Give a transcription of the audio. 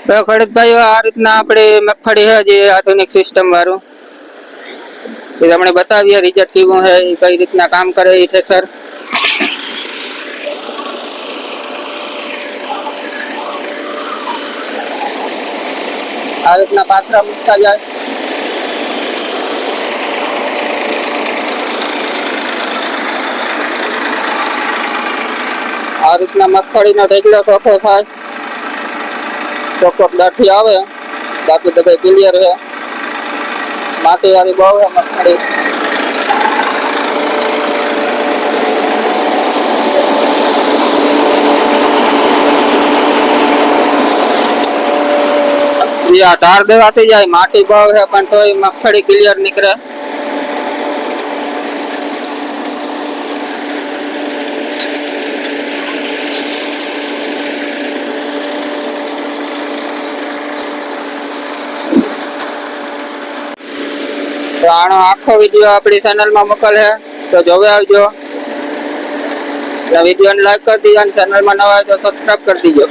તો ખેડૂત ભાઈઓ આ રીતના આપણે મગફળી છે જે આધુનિક સિસ્ટમ વાળું એ તમને બતાવીએ રિઝલ્ટ કેવું છે, કઈ રીતના કામ કરે એ છે સર. આ રીતના પાથરા મૂકતા જાય. આ રીતના મગફળીનો ઢેગલો ચોખ્ખો થાય, ચોખ્ખો દાઠી આવે, બાકી બધું ક્લિયર છે. માટી વાળી બહુ છે મગફળી. ઢાર દેવાથી જાય, માટી બહુ છે પણ તોય મગફળી ક્લિયર નીકળે. તો આનો આખો વિડીયો આપણી ચેનલમાં મોકલ છે, તો જોવે આવજો. વિડીયોને લાઈક કરી દીજો અને ચેનલમાં નવા હોય તો સબસ્ક્રાઈબ કરી દીજો.